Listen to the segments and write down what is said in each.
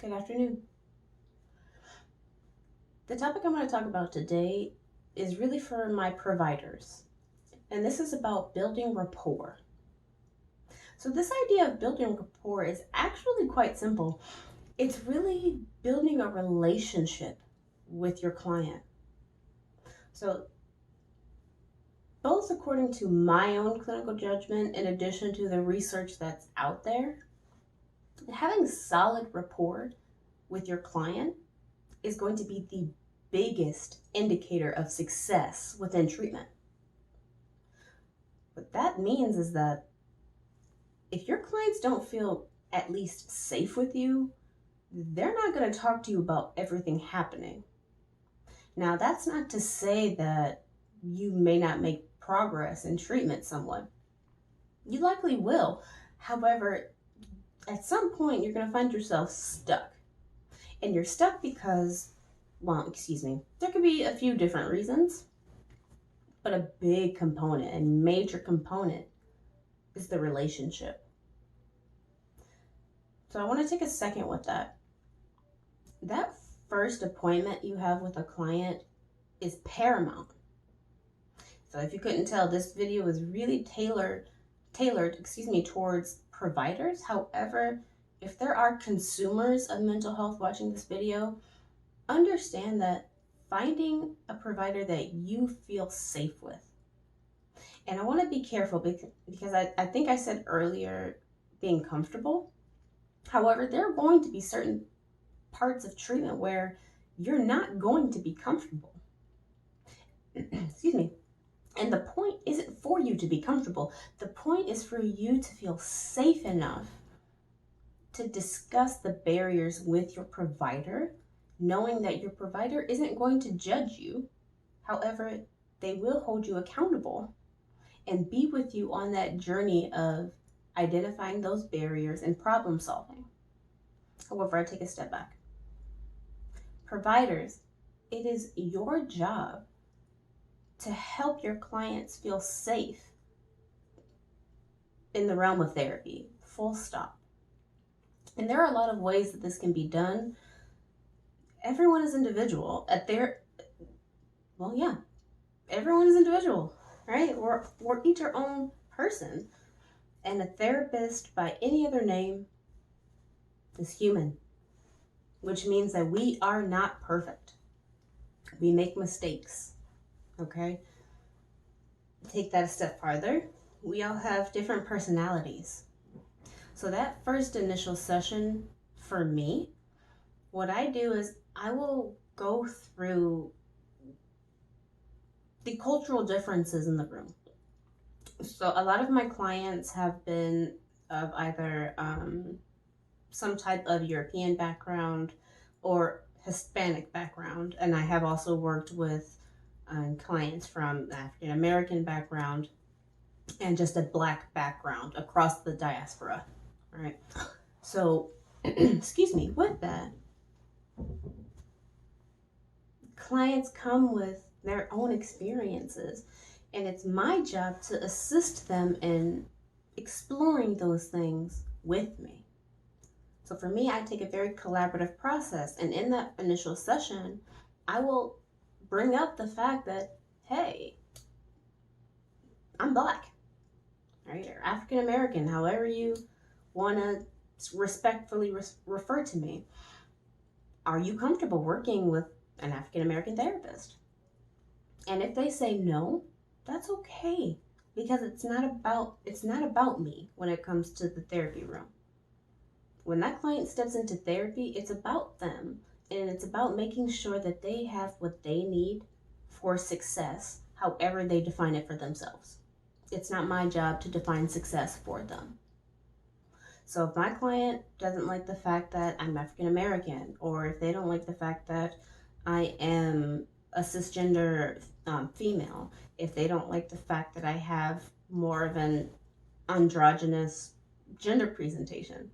Good afternoon. The topic I'm going to talk about today is really for my providers, and this is about building rapport. So, this idea of building rapport is actually quite simple. It's really building a relationship with your client. So, both according to my own clinical judgment, in addition to the research that's out there, having solid rapport with your client is going to be the biggest indicator of success within treatment. What that means is that if your clients don't feel at least safe with you, they're not going to talk to you about everything happening. Now, that's not to say that you may not make progress in treatment somewhat. You likely will. However, at some point, you're going to find yourself stuck. And you're stuck because, there could be a few different reasons, but a big component, a major component, is the relationship. So I want to take a second with that. That first appointment you have with a client is paramount. So if you couldn't tell, this video is really tailored, towards providers. However, if there are consumers of mental health watching this video, understand that finding a provider that you feel safe with. And I want to be careful because I think I said earlier being comfortable. However, there are going to be certain parts of treatment where you're not going to be comfortable. Excuse me. And the point isn't for you to be comfortable. The point is for you to feel safe enough to discuss the barriers with your provider, knowing that your provider isn't going to judge you. However, they will hold you accountable and be with you on that journey of identifying those barriers and problem solving. However, I take a step back. Providers, it is your job to help your clients feel safe in the realm of therapy, full stop. And there are a lot of ways that this can be done. Everyone is individual everyone is individual, right? We're each our own person. And a therapist, by any other name, is human, which means that we are not perfect. We make mistakes, okay? Take that a step farther. We all have different personalities. So that first initial session for me, what I do is I will go through the cultural differences in the room. So a lot of my clients have been of either some type of European background or Hispanic background, and I have also worked with clients from African American background and just a Black background across the diaspora, right? So, excuse me, with that, clients come with their own experiences, and it's my job to assist them in exploring those things with me. So for me, I take a very collaborative process, and in that initial session, I will bring up the fact that, hey, I'm Black, right? Or African American, however you want to respectfully refer to me. Are you comfortable working with an African American therapist? And if they say no, that's okay, because it's not about me when it comes to the therapy room. When that client steps into therapy, it's about them, and it's about making sure that they have what they need for success, however they define it for themselves. It's not my job to define success for them. So if my client doesn't like the fact that I'm African American, or if they don't like the fact that I am a cisgender female, if they don't like the fact that I have more of an androgynous gender presentation,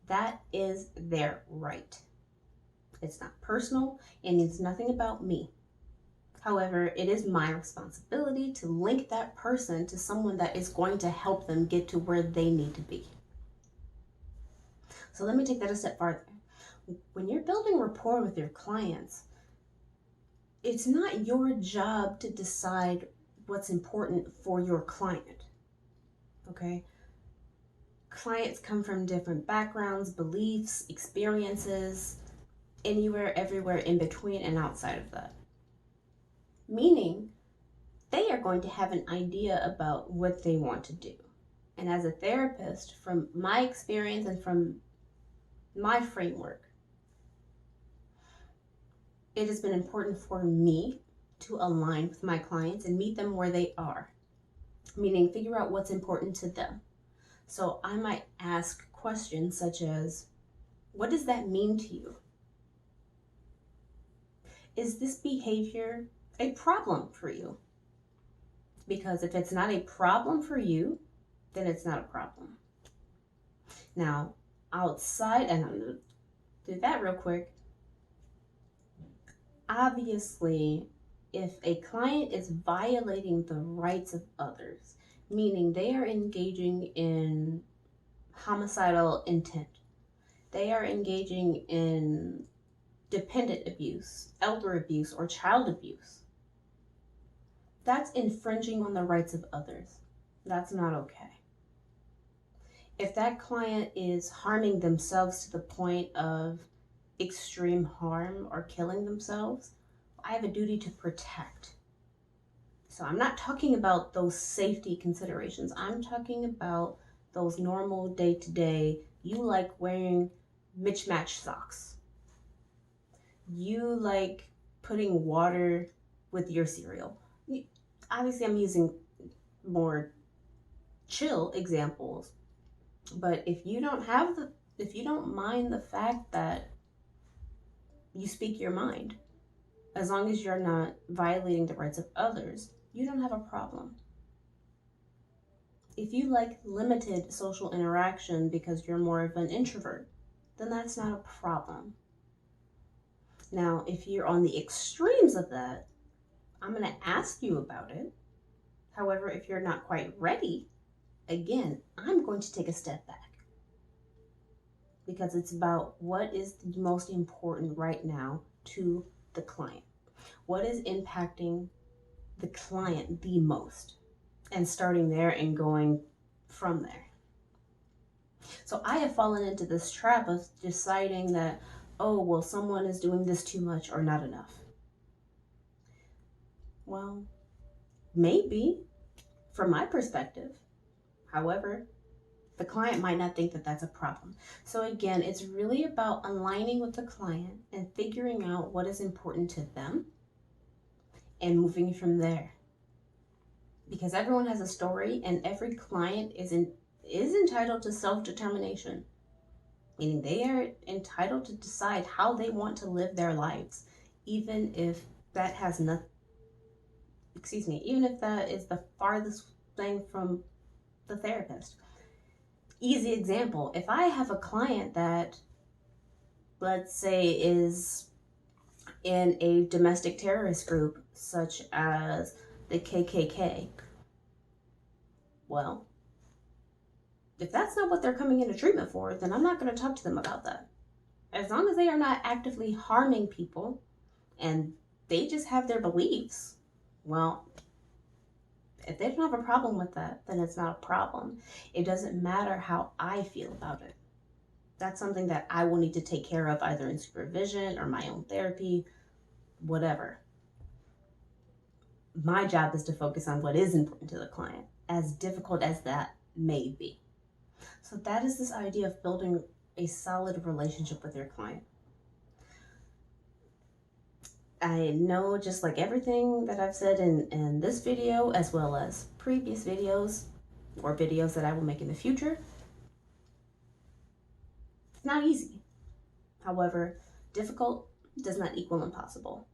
that is their right. It's not personal, and it's nothing about me. However, it is my responsibility to link that person to someone that is going to help them get to where they need to be. So let me take that a step farther. When you're building rapport with your clients, it's not your job to decide what's important for your client, okay? Clients come from different backgrounds, beliefs, experiences, anywhere, everywhere in between and outside of that. Meaning, they are going to have an idea about what they want to do. And as a therapist, from my experience and from my framework, it has been important for me to align with my clients and meet them where they are, meaning figure out what's important to them. So I might ask questions such as, what does that mean to you? Is this behavior a problem for you? Because if it's not a problem for you, then it's not a problem. Now, outside, and I'm going to do that real quick. Obviously, if a client is violating the rights of others, meaning they are engaging in homicidal intent, they are engaging in dependent abuse, elder abuse, or child abuse, that's infringing on the rights of others. That's not okay. If that client is harming themselves to the point of extreme harm or killing themselves, I have a duty to protect. So I'm not talking about those safety considerations. I'm talking about those normal day-to-day, you like wearing mismatched socks. You like putting water with your cereal. Obviously, I'm using more chill examples, but if you don't mind the fact that you speak your mind, as long as you're not violating the rights of others, you don't have a problem. If you like limited social interaction because you're more of an introvert, then that's not a problem. Now, if you're on the extremes of that, I'm going to ask you about it. However, if you're not quite ready, again, I'm going to take a step back. Because it's about what is the most important right now to the client. What is impacting the client the most? And starting there and going from there. So I have fallen into this trap of deciding that, oh, well, someone is doing this too much or not enough. Well, maybe from my perspective. However, the client might not think that that's a problem. So again, it's really about aligning with the client and figuring out what is important to them and moving from there. Because everyone has a story and every client is entitled to self-determination. Meaning they are entitled to decide how they want to live their lives, even if that has nothing, even if that is the farthest thing from the therapist. Easy example, if I have a client that, let's say, is in a domestic terrorist group, such as the KKK, well, if that's not what they're coming into treatment for, then I'm not going to talk to them about that. As long as they are not actively harming people and they just have their beliefs, well, if they don't have a problem with that, then it's not a problem. It doesn't matter how I feel about it. That's something that I will need to take care of either in supervision or my own therapy, whatever. My job is to focus on what is important to the client, as difficult as that may be. So that is this idea of building a solid relationship with your client. I know, just like everything that I've said in this video, as well as previous videos or videos that I will make in the future, it's not easy. However, difficult does not equal impossible.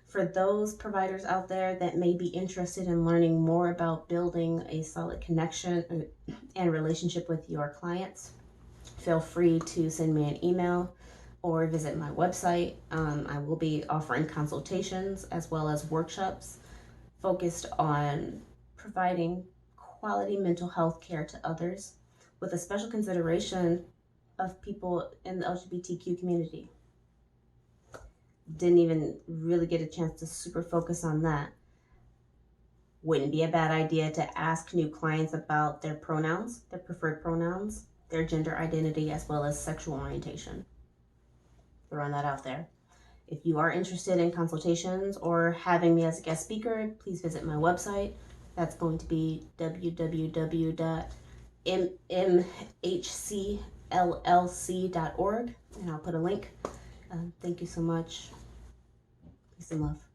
For those providers out there that may be interested in learning more about building a solid connection and relationship with your clients, feel free to send me an email or visit my website. I will be offering consultations as well as workshops focused on providing quality mental health care to others, with a special consideration of people in the LGBTQ community. Didn't even really get a chance to super focus on that. Wouldn't be a bad idea to ask new clients about their pronouns, their preferred pronouns, their gender identity, as well as sexual orientation. Throwing that out there. If you are interested in consultations or having me as a guest speaker, please visit my website. That's going to be www.mmhcllc.org, and I'll put a link. Thank you so much. Peace and love.